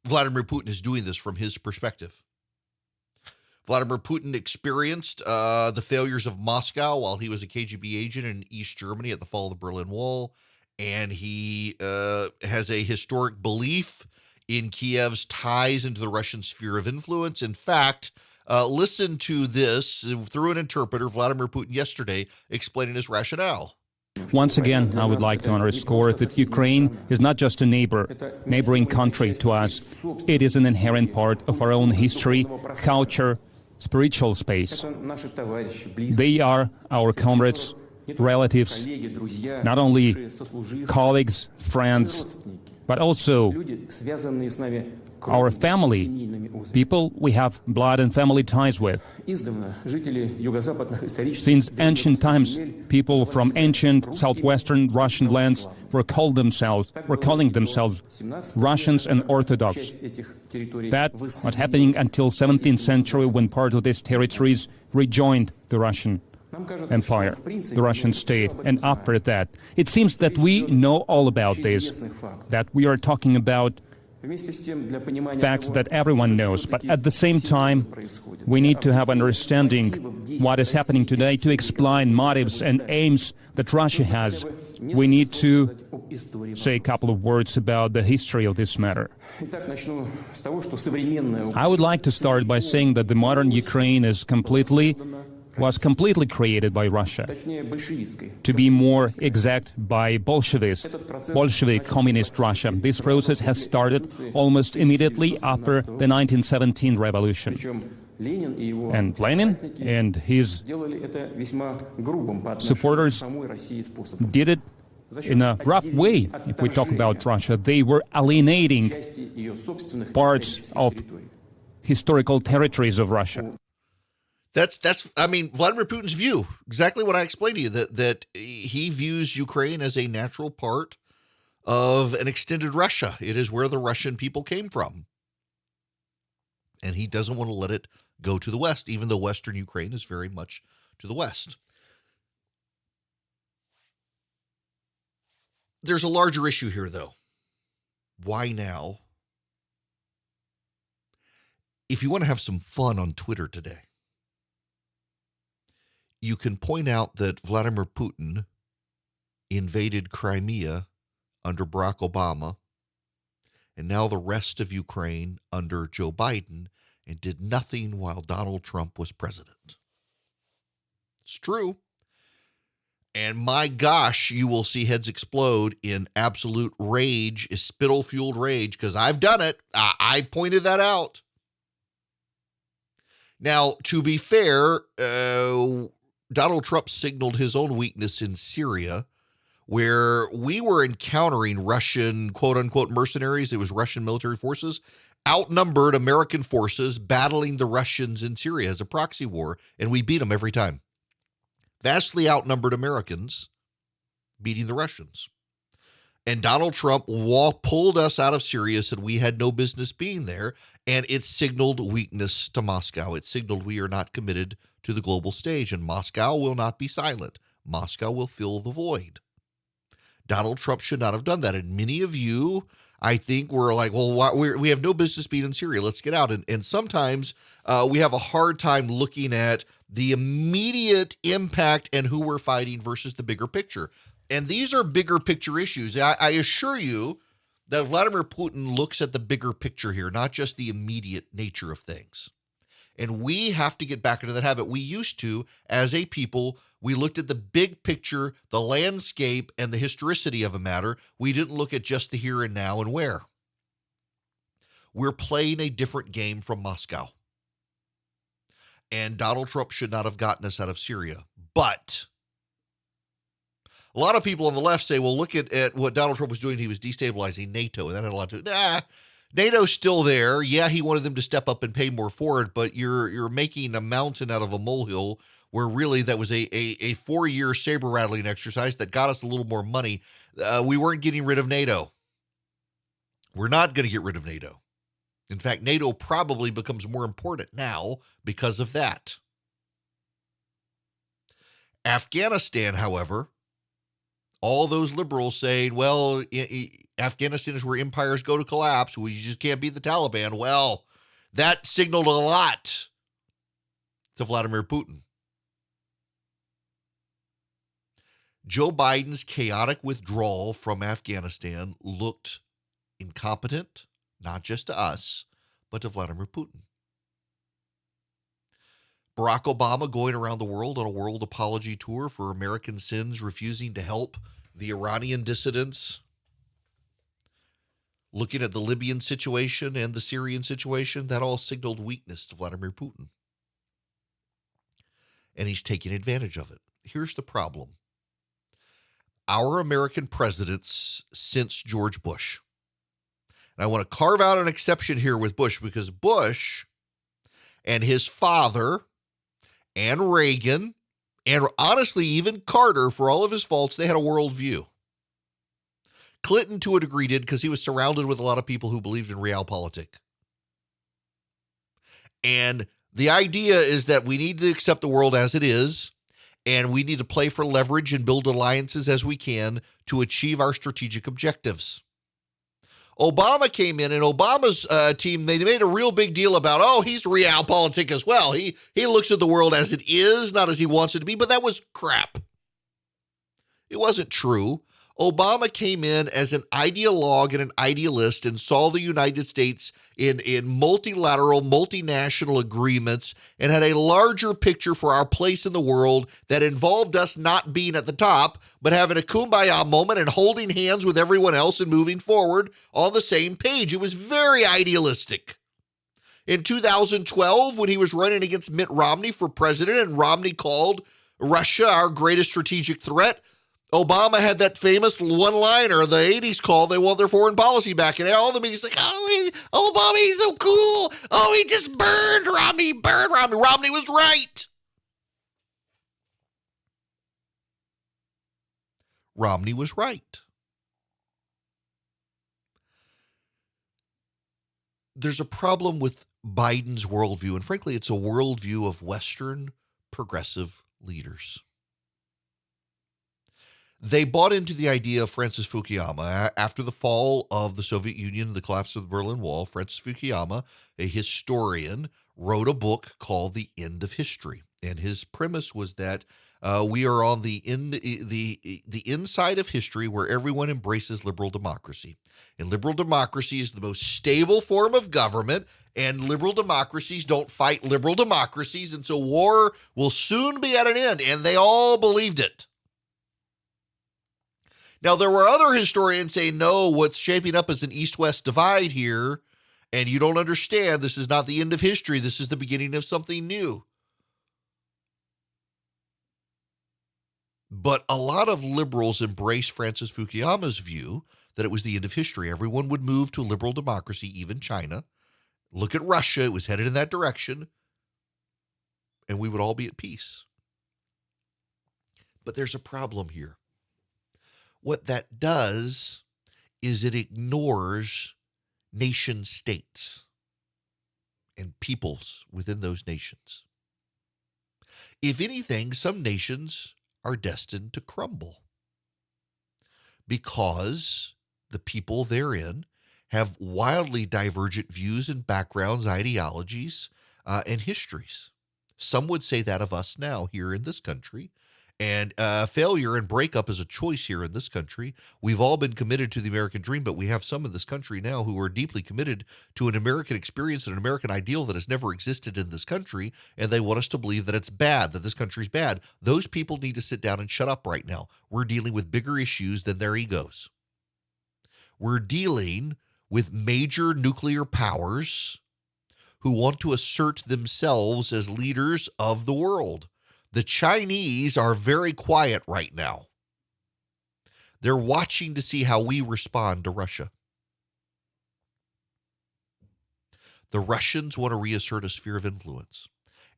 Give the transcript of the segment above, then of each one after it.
Vladimir Putin is doing this from his perspective. Vladimir Putin experienced the failures of Moscow while he was a KGB agent in East Germany at the fall of the Berlin Wall, and he has a historic belief in Kiev's ties into the Russian sphere of influence. In fact, listen to this through an interpreter, Vladimir Putin yesterday explaining his rationale. Once again, I would like to underscore that Ukraine is not just a neighboring country to us. It is an inherent part of our own history, culture, spiritual space. They are our comrades, relatives, not only colleagues, friends, but also our family, people we have blood and family ties with. Since ancient times, people from ancient southwestern Russian lands were calling themselves Russians and Orthodox. That was happening until 17th century, when part of these territories rejoined the Russian Empire, the Russian state, and after that, it seems that we know all about this, that we are talking about facts that everyone knows, but at the same time, we need to have understanding what is happening today to explain motives and aims that Russia has. We need to say a couple of words about the history of this matter. I would like to start by saying that the modern Ukraine was completely created by Russia. To be more exact, by Bolshevik communist Russia. This process has started almost immediately after the 1917 revolution. And Lenin and his supporters did it in a rough way. If we talk about Russia, they were alienating parts of historical territories of Russia. That's Vladimir Putin's view. Exactly what I explained to you, that he views Ukraine as a natural part of an extended Russia. It is where the Russian people came from. And he doesn't want to let it go to the West, even though Western Ukraine is very much to the West. There's a larger issue here, though. Why now? If you want to have some fun on Twitter today, you can point out that Vladimir Putin invaded Crimea under Barack Obama, and now the rest of Ukraine under Joe Biden, and did nothing while Donald Trump was president. It's true. And my gosh, you will see heads explode in absolute rage, spittle-fueled rage, because I've done it. I pointed that out. Now, to be fair, Donald Trump signaled his own weakness in Syria, where we were encountering Russian, quote-unquote, mercenaries. It was Russian military forces, outnumbered American forces battling the Russians in Syria as a proxy war, and we beat them every time. Vastly outnumbered Americans beating the Russians. And Donald Trump pulled us out of Syria, said we had no business being there, and it signaled weakness to Moscow. It signaled we are not committed to the global stage, and Moscow will not be silent. Moscow will fill the void. Donald Trump should not have done that. And many of you, I think, were like, well, we have no business being in Syria. Let's get out. And sometimes we have a hard time looking at the immediate impact and who we're fighting versus the bigger picture. And these are bigger picture issues. I assure you that Vladimir Putin looks at the bigger picture here, not just the immediate nature of things. And we have to get back into that habit. We used to, as a people, we looked at the big picture, the landscape, and the historicity of a matter. We didn't look at just the here and now and where. We're playing a different game from Moscow. And Donald Trump should not have gotten us out of Syria. But a lot of people on the left say, well, look at what Donald Trump was doing. He was destabilizing NATO, and that had a lot to do. NATO's still there. Yeah, he wanted them to step up and pay more for it, but you're making a mountain out of a molehill, where really that was a 4-year saber rattling exercise that got us a little more money. We weren't getting rid of NATO. We're not going to get rid of NATO. In fact, NATO probably becomes more important now because of that. Afghanistan, however, all those liberals saying, well, Afghanistan is where empires go to collapse. Well, you just can't beat the Taliban. Well, that signaled a lot to Vladimir Putin. Joe Biden's chaotic withdrawal from Afghanistan looked incompetent, not just to us, but to Vladimir Putin. Barack Obama going around the world on a world apology tour for American sins, refusing to help the Iranian dissidents, looking at the Libyan situation and the Syrian situation, that all signaled weakness to Vladimir Putin. And he's taking advantage of it. Here's the problem. Our American presidents since George Bush. And I want to carve out an exception here with Bush, because Bush and his father and Reagan, and honestly even Carter, for all of his faults, they had a worldview. Clinton, to a degree, did, because he was surrounded with a lot of people who believed in realpolitik. And the idea is that we need to accept the world as it is, and we need to play for leverage and build alliances as we can to achieve our strategic objectives. Obama came in, and Obama's team, they made a real big deal about, oh, he's realpolitik as well. He looks at the world as it is, not as he wants it to be, but that was crap. It wasn't true. Obama came in as an ideologue and an idealist and saw the United States in multilateral, multinational agreements, and had a larger picture for our place in the world that involved us not being at the top, but having a kumbaya moment and holding hands with everyone else and moving forward on the same page. It was very idealistic. In 2012, when he was running against Mitt Romney for president, and Romney called Russia our greatest strategic threat, Obama had that famous one-liner, the 80s call, they want their foreign policy back. And all the media's like, oh, Obama, he's so cool. Oh, he just burned Romney, Romney was right. Romney was right. There's a problem with Biden's worldview, and frankly, it's a worldview of Western progressive leaders. They bought into the idea of Francis Fukuyama. After the fall of the Soviet Union, the collapse of the Berlin Wall, Francis Fukuyama, a historian, wrote a book called The End of History. And his premise was that we are on the inside of history where everyone embraces liberal democracy. And liberal democracy is the most stable form of government, and liberal democracies don't fight liberal democracies, and so war will soon be at an end. And they all believed it. Now, there were other historians saying, no, what's shaping up is an East-West divide here, and you don't understand. This is not the end of history. This is the beginning of something new. But a lot of liberals embraced Francis Fukuyama's view that it was the end of history. Everyone would move to liberal democracy, even China. Look at Russia. It was headed in that direction, and we would all be at peace. But there's a problem here. What that does is it ignores nation states and peoples within those nations. If anything, some nations are destined to crumble because the people therein have wildly divergent views and backgrounds, ideologies, and histories. Some would say that of us now here in this country. And failure and breakup is a choice here in this country. We've all been committed to the American dream, but we have some in this country now who are deeply committed to an American experience and an American ideal that has never existed in this country, and they want us to believe that it's bad, that this country's bad. Those people need to sit down and shut up right now. We're dealing with bigger issues than their egos. We're dealing with major nuclear powers who want to assert themselves as leaders of the world. The Chinese are very quiet right now. They're watching to see how we respond to Russia. The Russians want to reassert a sphere of influence,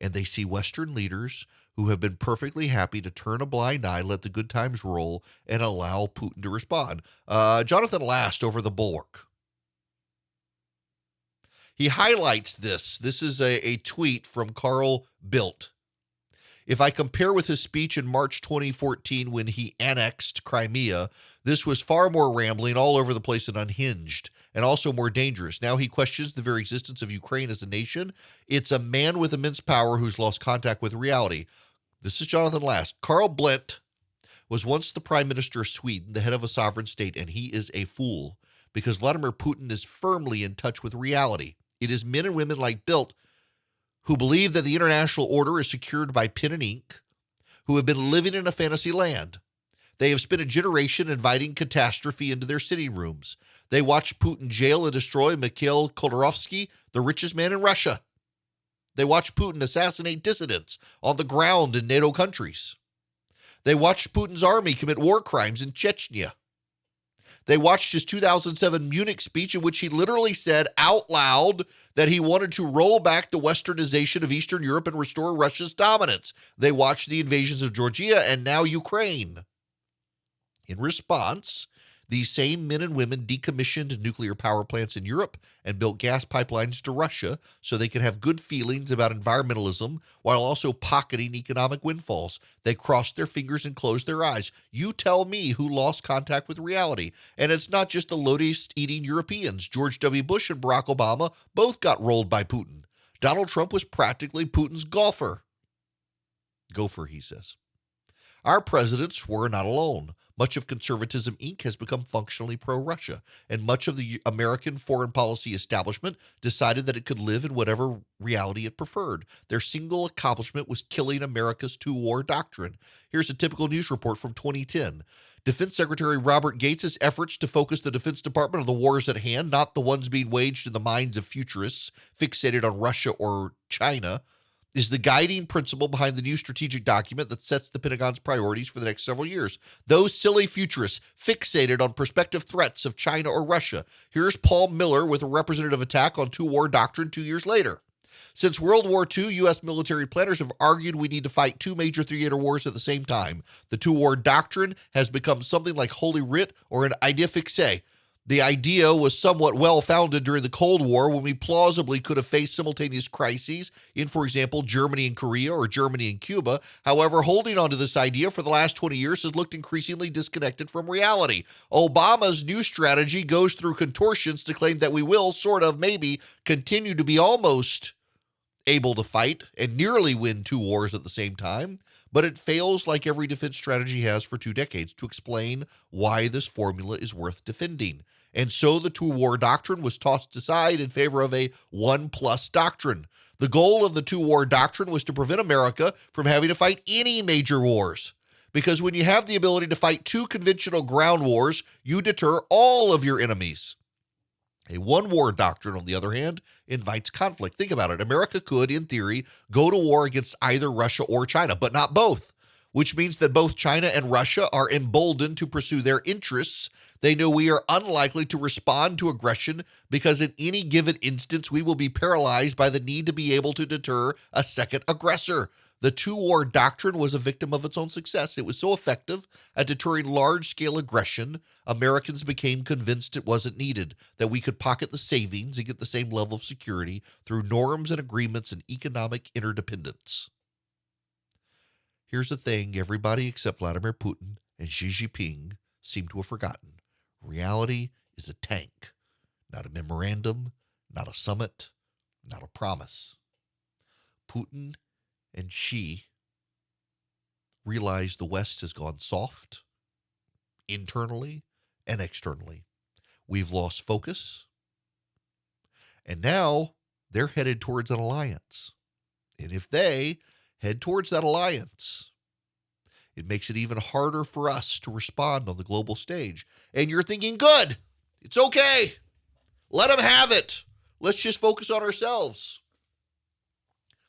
and they see Western leaders who have been perfectly happy to turn a blind eye, let the good times roll, and allow Putin to respond. Jonathan Last over the Bulwark. He highlights this. This is a tweet from Carl Bildt. If I compare with his speech in March 2014 when he annexed Crimea, this was far more rambling, all over the place, and unhinged, and also more dangerous. Now he questions the very existence of Ukraine as a nation. It's a man with immense power who's lost contact with reality. This is Jonathan Last. Carl Bildt was once the prime minister of Sweden, the head of a sovereign state, and he is a fool because Vladimir Putin is firmly in touch with reality. It is men and women like Bildt who believe that the international order is secured by pen and ink, who have been living in a fantasy land. They have spent a generation inviting catastrophe into their sitting rooms. They watched Putin jail and destroy Mikhail Khodorkovsky, the richest man in Russia. They watched Putin assassinate dissidents on the ground in NATO countries. They watched Putin's army commit war crimes in Chechnya. They watched his 2007 Munich speech in which he literally said out loud that he wanted to roll back the westernization of Eastern Europe and restore Russia's dominance. They watched the invasions of Georgia and now Ukraine. In response, these same men and women decommissioned nuclear power plants in Europe and built gas pipelines to Russia so they could have good feelings about environmentalism while also pocketing economic windfalls. They crossed their fingers and closed their eyes. You tell me who lost contact with reality. And it's not just the lotus-eating Europeans. George W. Bush and Barack Obama both got rolled by Putin. Donald Trump was practically Putin's gopher, he says. Our presidents were not alone. Much of Conservatism, Inc. has become functionally pro-Russia, and much of the American foreign policy establishment decided that it could live in whatever reality it preferred. Their single accomplishment was killing America's two-war doctrine. Here's a typical news report from 2010. Defense Secretary Robert Gates' efforts to focus the Defense Department on the wars at hand, not the ones being waged in the minds of futurists fixated on Russia or China, is the guiding principle behind the new strategic document that sets the Pentagon's priorities for the next several years. Those silly futurists fixated on prospective threats of China or Russia. Here's Paul Miller with a representative attack on two-war doctrine 2 years later. Since World War II, U.S. military planners have argued we need to fight two major theater wars at the same time. The two-war doctrine has become something like Holy Writ or an idea fixe. The idea was somewhat well-founded during the Cold War when we plausibly could have faced simultaneous crises in, for example, Germany and Korea or Germany and Cuba. However, holding on to this idea for the last 20 years has looked increasingly disconnected from reality. Obama's new strategy goes through contortions to claim that we will, sort of, maybe, continue to be almost able to fight and nearly win two wars at the same time, but it fails like every defense strategy has for 2 decades to explain why this formula is worth defending. And so the two-war doctrine was tossed aside in favor of a one-plus doctrine. The goal of the two-war doctrine was to prevent America from having to fight any major wars. Because when you have the ability to fight 2 conventional ground wars, you deter all of your enemies. A one-war doctrine, on the other hand, invites conflict. Think about it. America could, in theory, go to war against either Russia or China, but not both, which means that both China and Russia are emboldened to pursue their interests. They know we are unlikely to respond to aggression because in any given instance, we will be paralyzed by the need to be able to deter a second aggressor. The two-war doctrine was a victim of its own success. It was so effective at deterring large-scale aggression, Americans became convinced it wasn't needed, that we could pocket the savings and get the same level of security through norms and agreements and economic interdependence. Here's the thing everybody except Vladimir Putin and Xi Jinping seem to have forgotten. Reality is a tank, not a memorandum, not a summit, not a promise. Putin and Xi realize the West has gone soft, internally and externally. We've lost focus, and now they're headed towards an alliance. And if they head towards that alliance, it makes it even harder for us to respond on the global stage. And you're thinking, good, it's okay. Let them have it. Let's just focus on ourselves.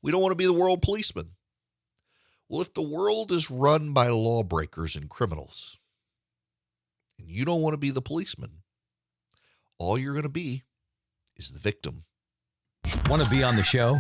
We don't want to be the world policeman. Well, if the world is run by lawbreakers and criminals, and you don't want to be the policeman, all you're going to be is the victim. Want to be on the show?